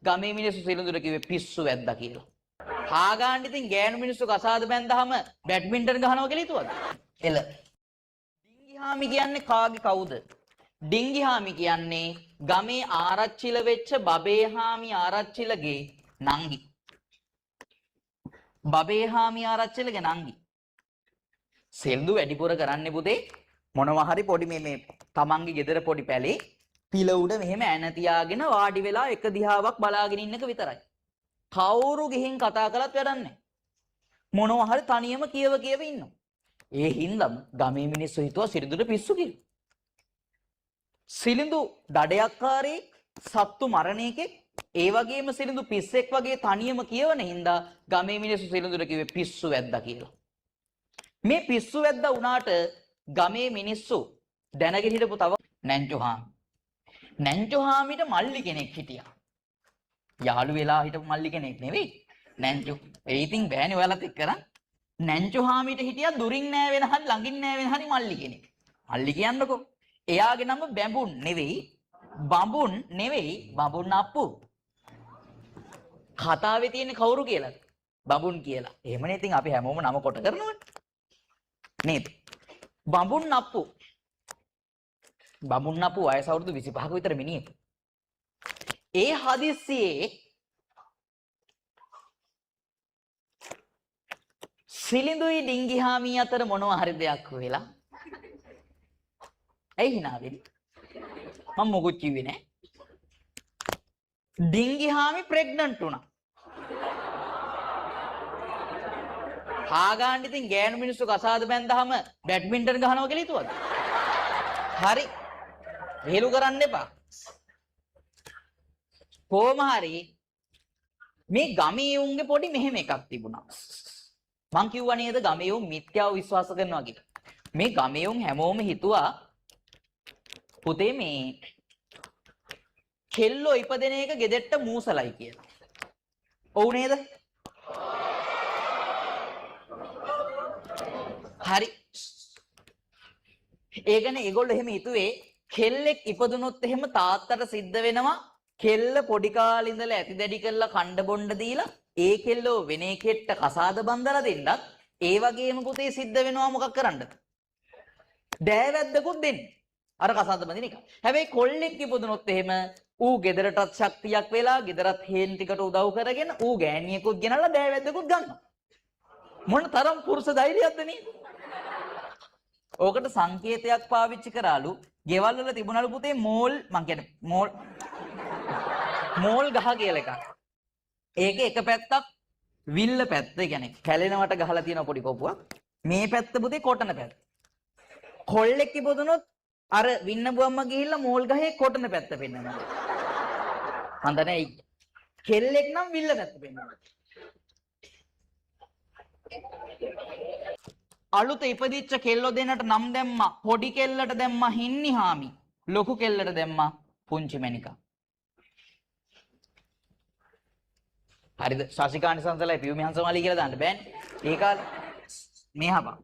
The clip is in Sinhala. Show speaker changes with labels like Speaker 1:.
Speaker 1: ගමේ මිනිස්සු සිලිඳුර කිව්වේ පිස්සු වැද්දා කියලා. හාගාන්න ඉතින් ගෑනු මිනිස්සු කසාද බැන්දාම බැඩ්මින්ටන් ගහනවා කියලා හිතුවද? එල. ඩිංගිහාමි කියන්නේ කාගේ කවුද? ඩිංගිහාමි කියන්නේ ගමේ ආරච්චිල වෙච්ච බබේහාමි ආරච්චිලගේ නංගි. බබේහාමි ආරච්චිලගේ නංගි. සෙල්දු වැඩිපුර කරන්නේ පුතේ මොනවා හරි පොඩි මේ තමන්ගේ ගෙදර පොඩි පැලේ පිල උඩ මෙහෙම ඇන තියාගෙන වාඩි වෙලා එක දිහාවක් බලාගෙන ඉන්නක විතරයි. කවුරු ගිහින් කතා කළත් වැඩක් නැහැ. මොනවා හරි තනියම කියව ඉන්නවා. ඒ හින්දාම ගමේ මිනිස්සු හිතුවා සිරිඳුට පිස්සු කියලා. සිලිඳු දඩයක්කාරී සත්තු මරණයකෙක් ඒ වගේම සිලිඳු පිස්සෙක් වගේ තනියම කියවන හින්දා ගමේ මිනිස්සු සිලිඳුට කිව්වේ පිස්සු වැද්දා කියලා. මේ පිස්සු වැද්දා වුණාට ගමේ මිනිස්සු දැනගෙන හිටපු තව නැන්චුහාමි. නැන්චුහාමිට මල්ලි කෙනෙක් හිටියා. යාළු වෙලා හිටපු මල්ලි කෙනෙක් නෙවෙයි. නැන්චු. ඒ ඉතින් බෑනේ ඔයාලත් එක්ක කරන්. නැන්චුහාමිට හිටියා දුරින් නෑ වෙන හරි ළඟින් නෑ වෙන හරි මල්ලි කෙනෙක්. මල්ලි කියන්නකෝ. එයාගේ නම බැඹුන් නෙවෙයි. බඹුන් නෙවෙයි. බඹුන් අප්පු. කතාවේ තියෙන්නේ කවුරු කියලාද? බඹුන් කියලා. එහෙමනේ ඉතින් අපි හැමෝම නම කොට කරනවනේ. නේද? බඹුන් අප්පු. බඹුන් අප්පු වයස අවුරුදු 25ක විතර මිනිහෙක්. ඒ හදිස්සියේ සිලිඳුයි ඩිංගිහාමි අතර මොනවා හරි දෙයක් වෙලා. ඇයි hina වෙන්නේ? මම මොකුත් කිව්වේ නෑ. ඩිංගිහාමි ප්‍රෙග්නන්ට් වුණා. හාගාන්න ඉතින් ගෑනු මිනිස්සු කසාද බැන්දාම බැඩ්මින්ටන් ගහනවා කියලා හිතුවද? හරි. වේලු කරන්න එපා. කොහොම හරි මේ ගමේ උන්ගේ පොඩි මෙහෙම එකක් තිබුණා. මං කිව්වා නේද ගමේ උන් මිත්‍යාව විශ්වාස කරනවා කියලා. මේ ගමේ උන් හැමෝම හිතුවා පුතේ මේ කෙල්ලෝ ඉපදෙන එක ගෙදෙට්ට මූසලයි කියලා. ඔව් නේද? හරි. ඒකනේ ඒගොල්ලෝ එහෙම හිතුවේ කෙල්ලෙක් ඉපදුනොත් එහෙම තාත්තට සිද්ධ වෙනවා කෙල්ල පොඩි කාලේ ඉඳලා ඇති දැඩි කරලා කණ්ඩ බොණ්ඩ දීලා ඒ කෙල්ලෝ වෙන එකෙක්ට කසාද බඳලා දෙන්නත් ඒ වගේම පුතේ සිද්ධ වෙනවා මොකක් කරන්නද? දෑවැද්දකුත් දෙන්න. අර කසාද බඳින එක. හැබැයි කොල්ලෙක් ඉපදුනොත් එහෙම ඌ ගෙදරටත් ශක්තියක් වෙලා ගෙදරත් හේන් ටිකට උදව් කරගෙන ඌ ගෑණියෙකුත් ගෙනල්ලා දෑවැද්දකුත් ගන්නවා. මොන තරම් පුරුෂ ධෛර්යයක්ද නේද? ඕකට සංකේතයක් පාවිච්චි කරාලු. ගෙවල් වල තිබුණලු පුතේ මෝල් මං කියන්නේ මෝල් ගහ කියලා එකක්. ඒකේ එක පැත්තක් විල්ල පැත්ත. ඒ කියන්නේ කැලෙනවට ගහලා තියෙන පොඩි කොපුවක්. මේ පැත්ත පුතේ කොටන පැත්ත. කොල්ලෙක් ඉපදුනොත් අර වින්නබුවම්ම ගිහිල්ලා මෝල් ගහේ කොටන පැත්ත පෙන්නනවා. හන්දනේ කෙල්ලෙක් නම් විල්ල පැත්ත පෙන්නනවා. අලුත ඉපදිච්ච කෙල්ලෝ දෙන්නට නම් දැම්මා. පොඩි කෙල්ලට දැම්මා හින්නිහාමි. ලොකු කෙල්ලට දැම්මා පුංචි මැනිකා. හරිද? ශාසිකානි සංසලයි පියුමි හංසමාලි කියලා දාන්න බෑනේ. ඒ කාලේ මේ හපා.